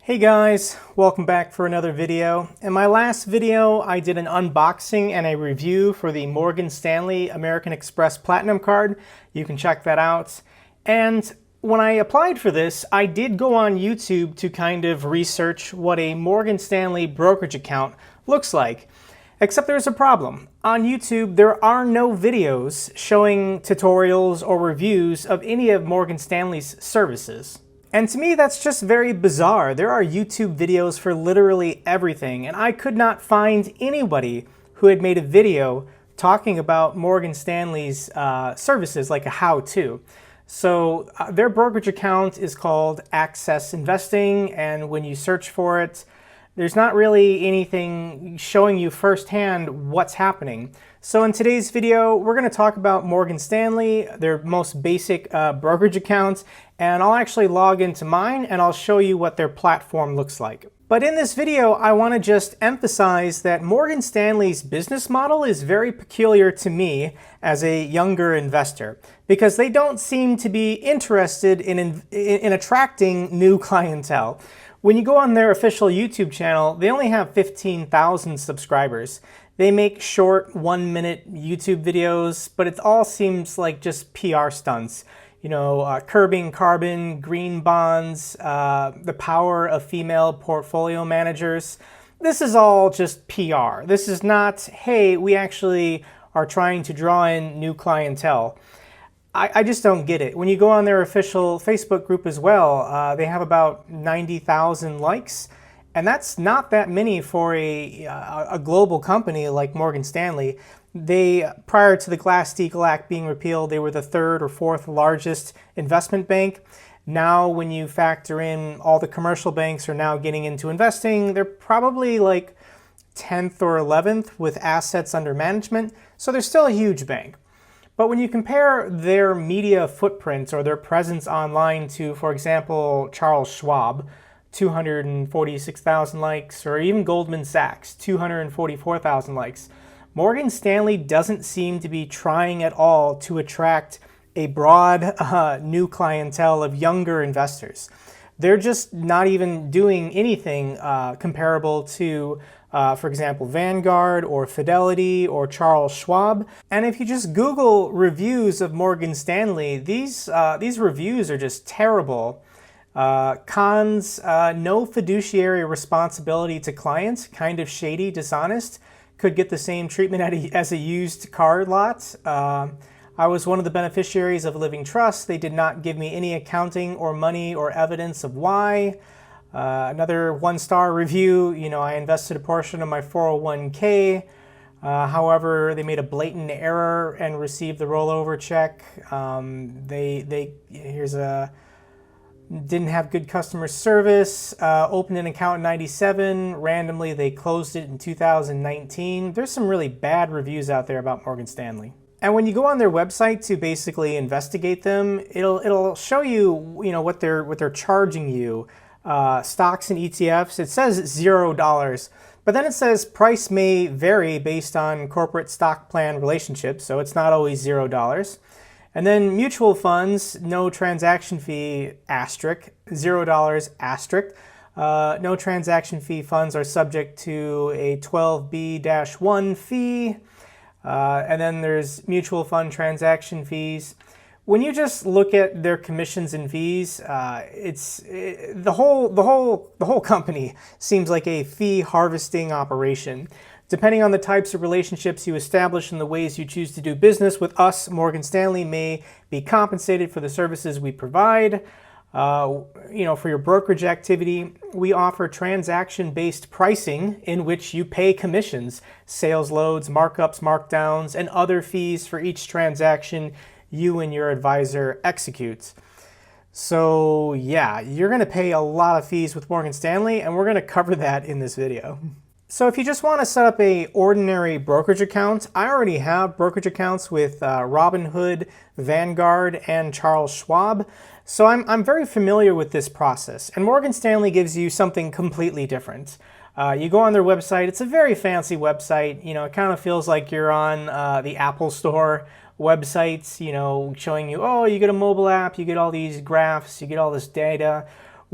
Hey guys, welcome back for another video. In my last video, I did an unboxing and a review for the Morgan Stanley American Express Platinum card. You can check that out. And when I applied for this, I did go on YouTube to kind of research what a Morgan Stanley brokerage account looks like. Except there's a problem. On YouTube, there are no videos showing tutorials or reviews of any of Morgan Stanley's services. And to me, that's just very bizarre. There are YouTube videos for literally everything, and I could not find anybody who had made a video talking about Morgan Stanley's services, like a how-to. So their brokerage account is called Access Investing, and when you search for it, there's not really anything showing you firsthand what's happening. So in today's video, we're going to talk about Morgan Stanley, their most basic brokerage accounts, and I'll actually log into mine and I'll show you what their platform looks like. But in this video, I want to just emphasize that Morgan Stanley's business model is very peculiar to me as a younger investor, because they don't seem to be interested in attracting new clientele. When you go on their official YouTube channel, they only have 15,000 subscribers. They make short 1-minute YouTube videos, but it all seems like just PR stunts. You know, curbing carbon, green bonds, the power of female portfolio managers. This is all just PR. This is not, hey, we actually are trying to draw in new clientele. I just don't get it. When you go on their official Facebook group as well, they have about 90,000 likes, and that's not that many for a global company like Morgan Stanley. They, prior to the Glass-Steagall Act being repealed, they were the third or fourth largest investment bank. Now, when you factor in all the commercial banks are now getting into investing, they're probably like 10th or 11th with assets under management, so they're still a huge bank. But when you compare their media footprint or their presence online to, for example, Charles Schwab, 246,000 likes, or even Goldman Sachs, 244,000 likes, Morgan Stanley doesn't seem to be trying at all to attract a broad new clientele of younger investors. They're just not even doing anything comparable to for example, Vanguard or Fidelity or Charles Schwab. And if you just Google reviews of Morgan Stanley, these reviews are just terrible. Cons, no fiduciary responsibility to clients, kind of shady, dishonest, could get the same treatment as a used car lot. I was one of the beneficiaries of a living trust. They did not give me any accounting or money or evidence of why. Another one-star review, you know, I invested a portion of my 401k. However, they made a blatant error and received the rollover check. Didn't have good customer service, opened an account in 97, randomly they closed it in 2019. There's some really bad reviews out there about Morgan Stanley. And when you go on their website to basically investigate them, it'll show you, you know, what they're charging you. Stocks and ETFs, it says $0, but then it says price may vary based on corporate stock plan relationships, so it's not always $0. And then mutual funds, no transaction fee, asterisk, $0, asterisk. No transaction fee funds are subject to a 12B-1 fee. And then there's mutual fund transaction fees. When you just look at their commissions and fees, the whole company seems like a fee harvesting operation. Depending on the types of relationships you establish and the ways you choose to do business with us, Morgan Stanley may be compensated for the services we provide. You know, for your brokerage activity, we offer transaction-based pricing in which you pay commissions, sales loads, markups, markdowns, and other fees for each transaction you and your advisor executes. So yeah, you're going to pay a lot of fees with Morgan Stanley, and we're going to cover that in this video. So if you just want to set up an ordinary brokerage account, I already have brokerage accounts with Robinhood, Vanguard, and Charles Schwab. So I'm very familiar with this process. And Morgan Stanley gives you something completely different. You go on their website. It's a very fancy website. You know, it kind of feels like you're on the Apple Store websites, you know, showing you, oh, you get a mobile app, you get all these graphs, you get all this data.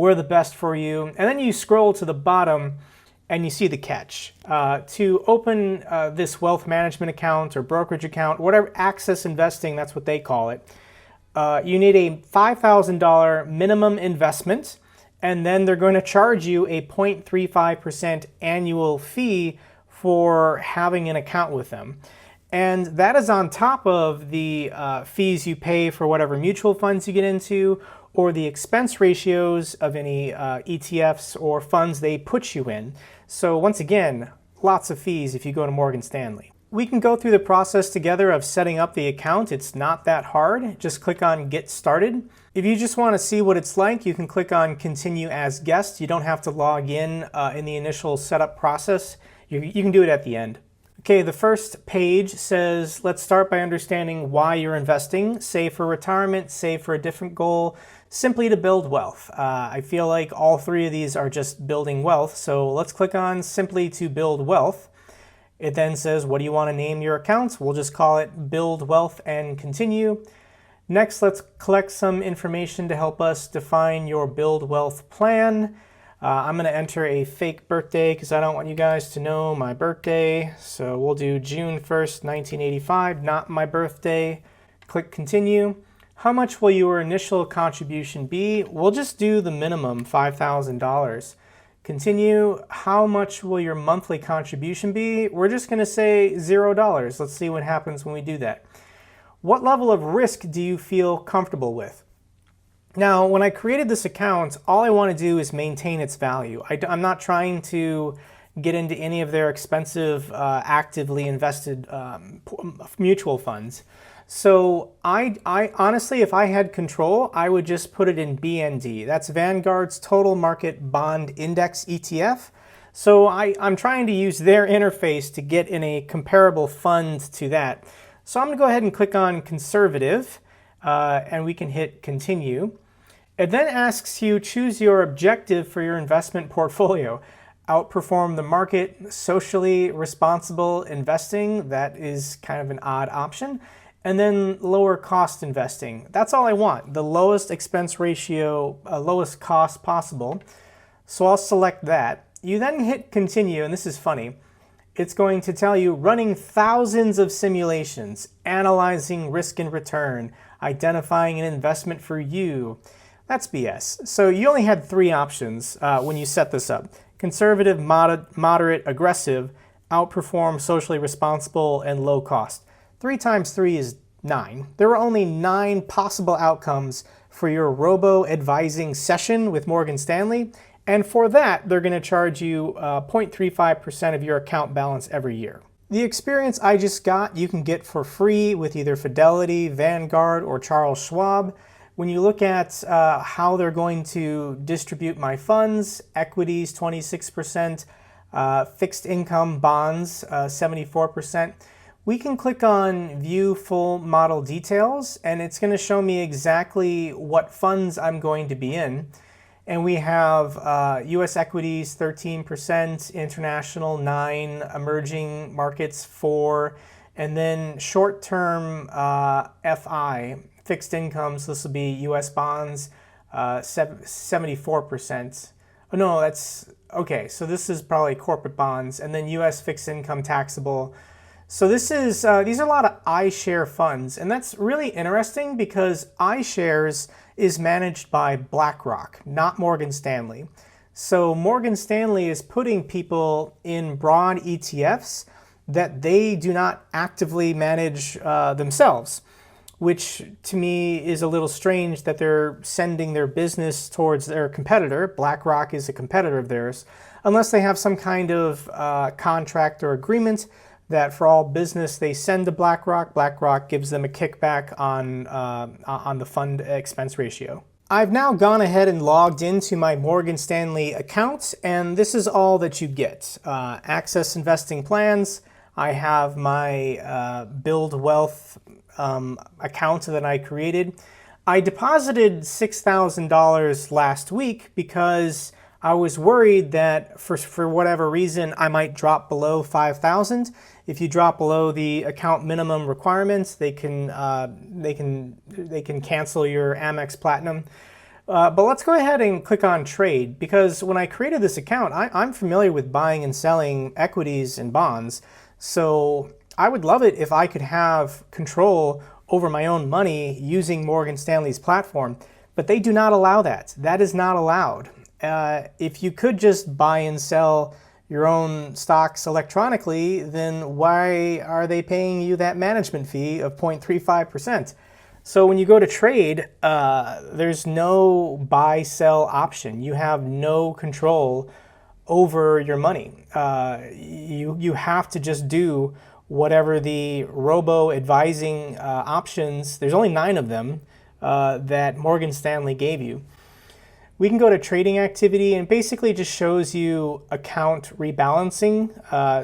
where the best for you. And then you scroll to the bottom and you see the catch. To open this wealth management account or brokerage account, whatever, access investing, that's what they call it, you need a $5,000 minimum investment, and then they're going to charge you a 0.35% annual fee for having an account with them. And that is on top of the fees you pay for whatever mutual funds you get into, or the expense ratios of any ETFs or funds they put you in. So once again, lots of fees if you go to Morgan Stanley. We can go through the process together of setting up the account. It's not that hard. Just click on Get Started. If you just want to see what it's like, you can click on Continue as Guest. You don't have to log in the initial setup process. You can do it at the end. Okay, the first page says, let's start by understanding why you're investing. Save for retirement, save for a different goal, simply to build wealth. I feel like all three of these are just building wealth, so let's click on Simply to Build Wealth. It then says, what do you want to name your accounts? We'll just call it Build Wealth and continue. Next, let's collect some information to help us define your Build Wealth plan. I'm going to enter a fake birthday because I don't want you guys to know my birthday. So we'll do June 1st, 1985, not my birthday. Click Continue. How much will your initial contribution be? We'll just do the minimum, $5,000. Continue. How much will your monthly contribution be? We're just going to say $0. Let's see what happens when we do that. What level of risk do you feel comfortable with? Now, when I created this account, all I want to do is maintain its value. I'm not trying to get into any of their expensive, actively invested mutual funds. So I honestly, if I had control, I would just put it in BND. That's Vanguard's Total Market Bond Index ETF. So I'm trying to use their interface to get in a comparable fund to that. So I'm going to go ahead and click on Conservative, and we can hit Continue. It then asks you, choose your objective for your investment portfolio. Outperform the market, socially responsible investing. That is kind of an odd option. And then lower cost investing. That's all I want. The lowest expense ratio, lowest cost possible. So I'll select that. You then hit Continue, and this is funny. It's going to tell you running thousands of simulations, analyzing risk and return, identifying an investment for you. That's BS. So you only had three options when you set this up. Conservative, moderate, aggressive, outperform, socially responsible, and low cost. 3 times 3 is 9. There were only 9 possible outcomes for your robo-advising session with Morgan Stanley. And for that, they're going to charge you 0.35% of your account balance every year. The experience I just got, you can get for free with either Fidelity, Vanguard, or Charles Schwab. When you look at how they're going to distribute my funds, equities 26%, fixed income bonds 74%, we can click on View Full Model Details, and it's going to show me exactly what funds I'm going to be in. And we have U.S. equities 13%, international 9%, emerging markets 4%, and then short-term FI, fixed incomes, this will be U.S. bonds, 74%. Oh, no, that's, okay, so this is probably corporate bonds, and then U.S. fixed income taxable. So this is, these are a lot of iShare funds, and that's really interesting because iShares is managed by BlackRock, not Morgan Stanley. So Morgan Stanley is putting people in broad ETFs that they do not actively manage themselves, which to me is a little strange that they're sending their business towards their competitor. BlackRock is a competitor of theirs, unless they have some kind of contract or agreement that for all business they send to BlackRock. BlackRock gives them a kickback on the fund expense ratio. I've now gone ahead and logged into my Morgan Stanley account, and this is all that you get. Access investing plans. I have my Build Wealth account that I created. I deposited $6,000 last week because I was worried that for whatever reason I might drop below $5,000. If you drop below the account minimum requirements, they can cancel your AmEx Platinum. But let's go ahead and click on trade, because when I created this account, I'm familiar with buying and selling equities and bonds. So I would love it if I could have control over my own money using Morgan Stanley's platform, but they do not allow that. That is not allowed. If you could just buy and sell your own stocks electronically, then why are they paying you that management fee of 0.35%? So when you go to trade, there's no buy-sell option. You have no control over your money. You have to just do whatever the robo-advising options, there's only 9 of them, that Morgan Stanley gave you. We can go to trading activity, and basically just shows you account rebalancing.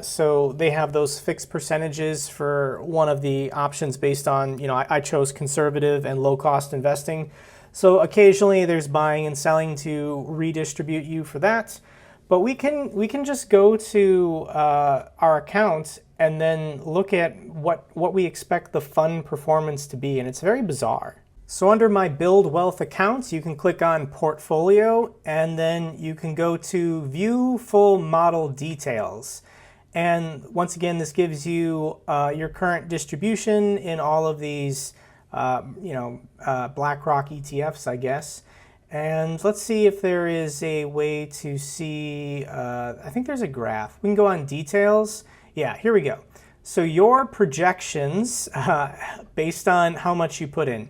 So they have those fixed percentages for one of the options based on, I chose conservative and low cost investing. So occasionally there's buying and selling to redistribute you for that. But we can just go to our account and then look at what we expect the fund performance to be, and it's very bizarre. So under my Build Wealth accounts, you can click on Portfolio, and then you can go to View Full Model Details. And once again, this gives you your current distribution in all of these, BlackRock ETFs, I guess. And let's see if there is a way to see, I think there's a graph. We can go on Details. Yeah, here we go. So your projections based on how much you put in.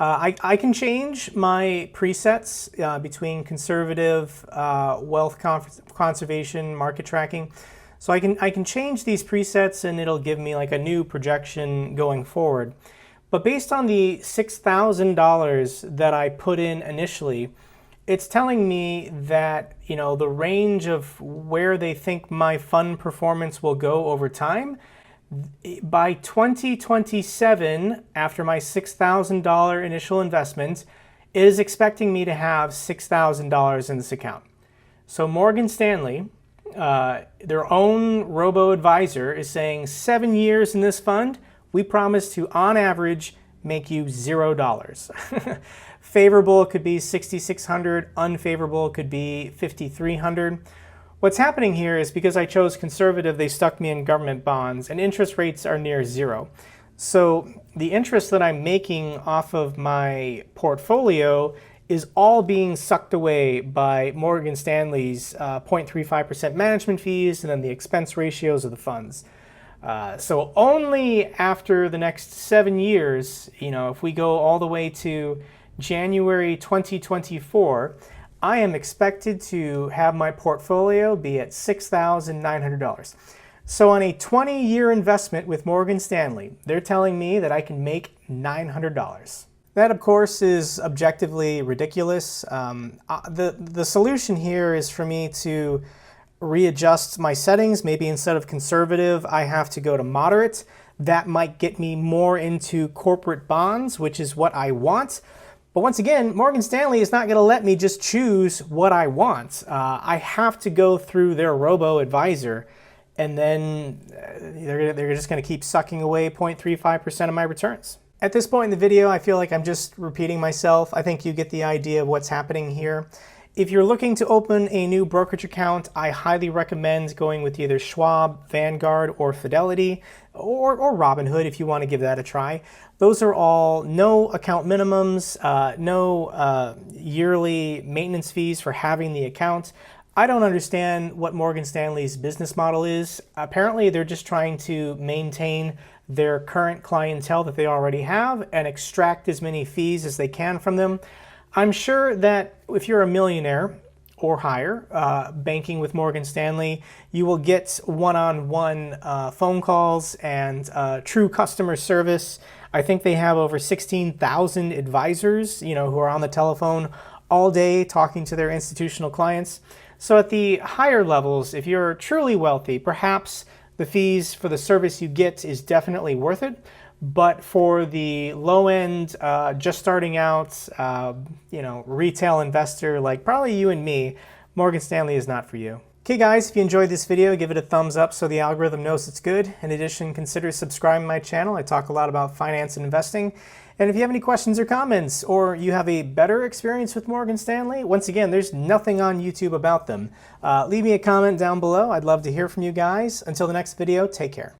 I can change my presets between conservative, wealth conservation, market tracking. So I can change these presets, and it'll give me like a new projection going forward. But based on the $6,000 that I put in initially, it's telling me that, the range of where they think my fund performance will go over time. By 2027, after my $6,000 initial investment, it is expecting me to have $6,000 in this account. So Morgan Stanley, their own robo-advisor, is saying 7 years in this fund, we promise to, on average, make you $0. Favorable could be $6,600, unfavorable could be $5,300. What's happening here is because I chose conservative, they stuck me in government bonds, and interest rates are near 0. So the interest that I'm making off of my portfolio is all being sucked away by Morgan Stanley's 0.35% management fees and then the expense ratios of the funds. So only after the next 7 years, if we go all the way to January 2024, I am expected to have my portfolio be at $6,900. So on a 20-year investment with Morgan Stanley, they're telling me that I can make $900. That, of course, is objectively ridiculous. The solution here is for me to readjust my settings. Maybe instead of conservative, I have to go to moderate. That might get me more into corporate bonds, which is what I want. But once again, Morgan Stanley is not going to let me just choose what I want. I have to go through their robo-advisor, and then they're just going to keep sucking away 0.35% of my returns. At this point in the video, I feel like I'm just repeating myself. I think you get the idea of what's happening here. If you're looking to open a new brokerage account, I highly recommend going with either Schwab, Vanguard, or Fidelity, or Robinhood if you want to give that a try. Those are all no account minimums, no yearly maintenance fees for having the account. I don't understand what Morgan Stanley's business model is. Apparently, they're just trying to maintain their current clientele that they already have and extract as many fees as they can from them. I'm sure that if you're a millionaire or higher banking with Morgan Stanley, you will get one-on-one phone calls and true customer service. I think they have over 16,000 advisors, who are on the telephone all day talking to their institutional clients. So at the higher levels, if you're truly wealthy, perhaps the fees for the service you get is definitely worth it. But for the low end, just starting out, retail investor like probably you and me, Morgan Stanley is not for you. Okay guys, if you enjoyed this video, give it a thumbs up so the algorithm knows it's good. In addition, consider subscribing to my channel. I talk a lot about finance and investing. And if you have any questions or comments, or you have a better experience with Morgan Stanley, once again, there's nothing on YouTube about them. Leave me a comment down below. I'd love to hear from you guys. Until the next video, take care.